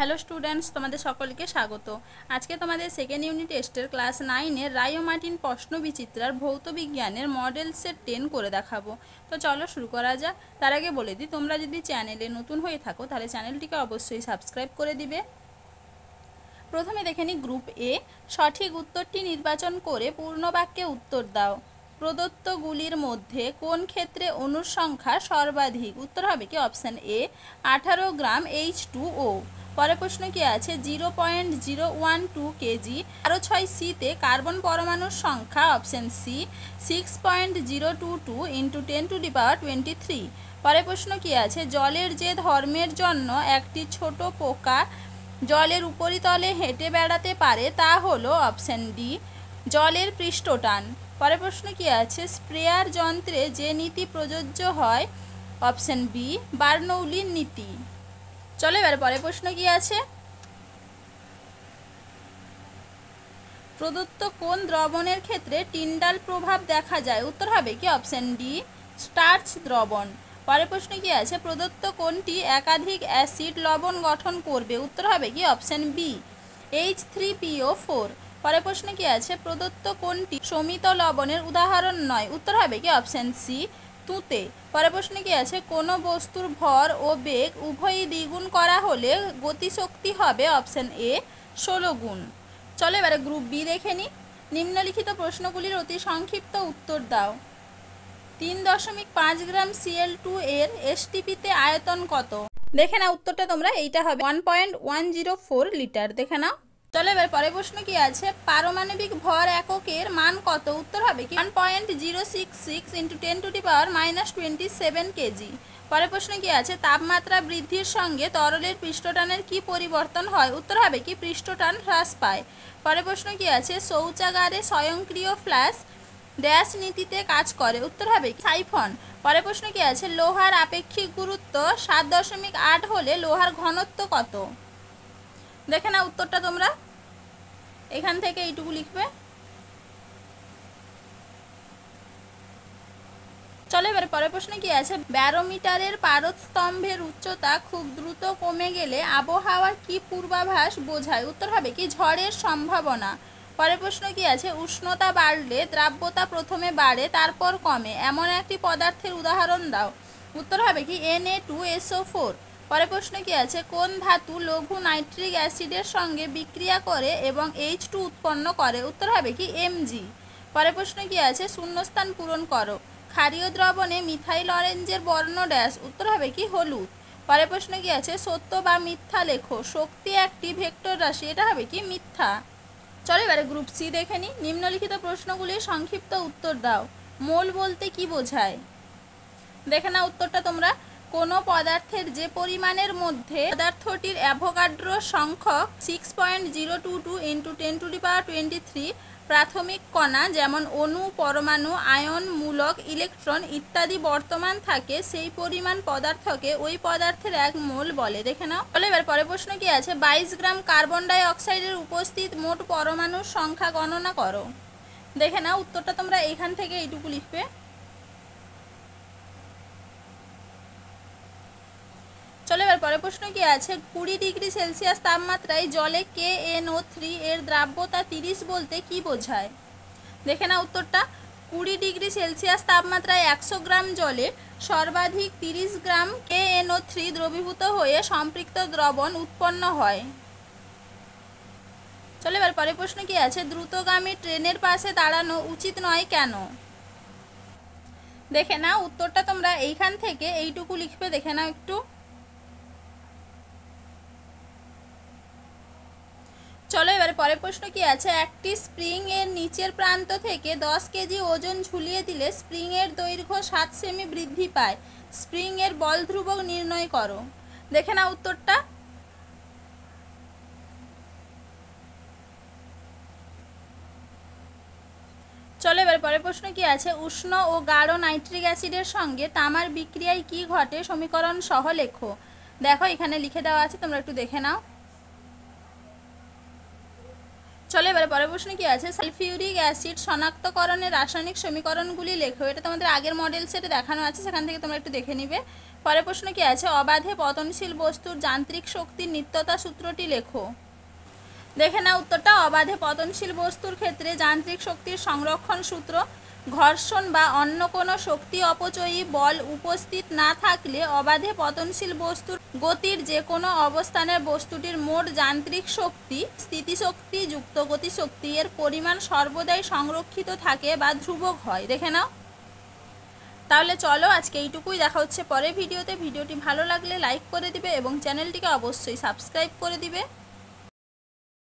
Hello students, তোমাদের সকলকে স্বাগত। আজকে তোমাদের সেকেন্ড ইউনিট টেস্টের ক্লাস 9-এর রায় ও মার্টিন প্রশ্ন বিচিত্রার ভৌত বিজ্ঞানের মডেল সেট 10 করে দেখাবো। তো চলো শুরু করা যাক। তার আগে বলে দিই, তোমরা যদি চ্যানেলে নতুন হয়ে থাকো তাহলে চ্যানেলটিকে অবশ্যই সাবস্ক্রাইব করে দিবে। প্রথমে দেখে নিই গ্রুপ এ। সঠিক উত্তরটি নির্বাচন করে পূর্ণ বাক্যে উত্তর দাও। প্রদত্তগুলির মধ্যে কোন ক্ষেত্রে অণুর সংখ্যা সর্বাধিক? উত্তর হবে কি অপশান এ 18 গ্রাম H2O। পরের প্রশ্ন কি আছে? 0.012 কেজি 6C-তে কার্বন পরমাণুর সংখ্যা অপশান সি 6.022 × 10⁻23। পরের প্রশ্ন কি আছে? জলের যে ধর্মের জন্য একটি ছোট পোকা জলের উপরিতলে হেঁটে বেড়াতে পারে তা হলো অপশান ডি জলের পৃষ্ঠটান। পরের প্রশ্ন কি আছে? স্প্রেয়ার যন্ত্রে যে নীতি প্রযোজ্য হয় অপশান বি বার্নৌলির নীতি। চলো এবার পরের প্রশ্ন কি আছে? প্রদত্ত কোন দ্রবণের ক্ষেত্রে টিন্ডাল প্রভাব দেখা যায়? উত্তর হবে কি অপশান ডি স্টার্চ দ্রবণ। পরের প্রশ্ন কি আছে? প্রদত্ত কোনটি একাধিক অ্যাসিড লবণ গঠন করবে? উত্তর হবে কি অপশান বি H3PO4। পরের প্রশ্ন কি আছে? প্রদত্ত কোনটি সমিত লবণের উদাহরণ নয়? উত্তর হবে কি অপশান সি তুঁতে। পরের প্রশ্ন কি আছে? কোনো বস্তুর ভর ও বেগ উভয়ই দ্বিগুণ করা হলে গতিশক্তি হবে অপশান এ 16 গুণ। চলো এবারে গ্রুপ বি দেখে নিই। নিম্নলিখিত প্রশ্নগুলির অতি সংক্ষিপ্ত উত্তর দাও। 3.5 গ্রাম Cl2 এর STP-তে আয়তন কত? দেখে নাও উত্তরটা তোমরা। এইটা হবে 1.104 লিটার। দেখে নাও। চলো এবার পরের প্রশ্ন কি আছে? পারমাণবিক ভর এককের মান কত? উত্তর হবে কি 1.066 × 10⁻⁻27 কেজি। পরের প্রশ্ন কি আছে? তাপমাত্রা বৃদ্ধির সঙ্গে তরলের পৃষ্ঠটানের কি পরিবর্তন হয়? উত্তর হবে কি পৃষ্ঠটান হ্রাস পায়। পরের প্রশ্ন কি আছে? শৌচাগারে স্বয়ংক্রিয় ফ্ল্যাশ ড্যাশ নীতিতে কাজ করে? উত্তর হবে সাইফন। পরের প্রশ্ন কি আছে? লোহার আপেক্ষিক গুরুত্ব 7.8 হলে লোহার ঘনত্ব কত? দেখে না উত্তরটা তোমরা। এখান থেকে এইটুকু লিখবে। চলো এবারে পরের প্রশ্ন কি আছে? ব্যারোমিটারের পারদস্তম্ভের উচ্চতা খুব দ্রুত কমে গেলে আবহাওয়ার কি পূর্বাভাস বোঝায়? উত্তর হবে কি ঝড়ের সম্ভাবনা। পরের প্রশ্ন কি আছে? উষ্ণতা বাড়লে দ্রাব্যতা প্রথমে বাড়ে তারপর কমে এমন একটি পদার্থের উদাহরণ দাও। উত্তর হবে কি Na2SO4। পরের প্রশ্ন কি আছে? কোন ধাতু লঘু নাইট্রিক অ্যাসিডের সঙ্গে বিক্রিয়া করে এবং H2 উৎপন্ন করে? উত্তর হবে কি Mg। পরের প্রশ্ন কি আছে? শূন্যস্থান পূরণ করো। ক্ষারীয় দ্রবণে মিথাইল অরেঞ্জের বর্ণ ড্যাশ? উত্তর হবে কি হলুদ। পরের প্রশ্ন কি আছে? সত্য বা মিথ্যা লেখো। শক্তি একটি ভেক্টর রাশি, এটা হবে কি মিথ্যা। চলো এবারে গ্রুপ সি দেখে নিই। নিম্নলিখিত প্রশ্নগুলির সংক্ষিপ্ত উত্তর দাও। মোল বলতে কি বোঝায়? দেখে না উত্তরটা তোমরা। কোনো পদার্থের যে পরিমাণের মধ্যে পদার্থটির অ্যাভোগাড্রো সংখ্যক 6.022 × 10⁻23 প্রাথমিক কণা যেমন অণু, পরমাণু, আয়ন, মূলক, ইলেকট্রন ইত্যাদি বর্তমান থাকে সেই পরিমাণ পদার্থকে ওই পদার্থের এক মোল বলে। দেখে নাও। তাহলে এবার পরের প্রশ্ন কি আছে? 22 গ্রাম কার্বন ডাই অক্সাইডের উপস্থিত মোট পরমাণুর সংখ্যা গণনা করো। দেখে নাও উত্তরটা তোমরা এখান থেকে এইটুকু লিখবে। চলো এবার পরের প্রশ্ন কি আছে? 20 ডিগ্রি সেলসিয়াস তাপমাত্রায় জলে KNO3 এর দ্রাব্যতা 30 বলতে কি বোঝায়? দেখে না উত্তরটা। 20 ডিগ্রি সেলসিয়াস তাপমাত্রায় 100 গ্রাম জলে সর্বাধিক 30 গ্রাম KNO3 দ্রবীভূত হয়ে সম্পৃক্ত দ্রবণ উৎপন্ন হয়। চলো এবার পরের প্রশ্ন কি আছে? দ্রুতগামী ট্রেনের পাশে দাঁড়ানো উচিত নয় কেন? দেখে না উত্তরটা তোমরা এইখান থেকে এইটুকু লিখবে। দেখে নাও একটু। চলো এবারে পরের প্রশ্ন কি আছে? একটি স্প্রিং এর নিচের প্রান্ত থেকে 10 কেজি ওজন ঝুলিয়ে দিলে স্প্রিং এর দৈর্ঘ্য 7 সেমি বৃদ্ধি পায়। স্প্রিং এর বল ধ্রুবক নির্ণয় করো। দেখে না উত্তরটা। চলো এবার পরের প্রশ্ন কি আছে? উষ্ণ ও গাঢ় নাইট্রিক অ্যাসিডের সঙ্গে তামার বিক্রিয়ায় কি ঘটে? সমীকরণ সহ লেখো। দেখো এখানে লিখে দেওয়া আছে, তোমরা একটু দেখে নাও। চলো এবারে পরের প্রশ্ন কি আছে? সালফিউরিক অ্যাসিড শনাক্তকরণের রাসায়নিক সমীকরণগুলি লেখো। এটা তোমাদের আগের মডেল সেটে দেখানো আছে, সেখান থেকে তোমরা একটু দেখে নিবে। পরের প্রশ্ন কি আছে, অবাধে পতনশীল বস্তুর যান্ত্রিক শক্তির নিত্যতা সূত্রটি লেখো। দেখে নাও উত্তরটা। অবাধে পতনশীল বস্তুর ক্ষেত্রে যান্ত্রিক শক্তির সংরক্ষণ সূত্র, ঘর্ষণ বা অন্য কোনো শক্তি অপচয়ী বল উপস্থিত না থাকলে অবাধে পতনশীল বস্তুর গতির যে কোনো অবস্থানের বস্তুটির মোট যান্ত্রিক শক্তি, স্থিতিশক্তি যুক্ত গতিশক্তি এর পরিমাণ সর্বদাই সংরক্ষিত থাকে বা ধ্রুবক হয়। দেখে নাও। তাহলে চলো আজকে এইটুকুই, দেখা হচ্ছে পরের ভিডিওতে। ভিডিওটি ভালো লাগলে লাইক করে দিবে এবং চ্যানেলটিকে অবশ্যই সাবস্ক্রাইব করে দিবে।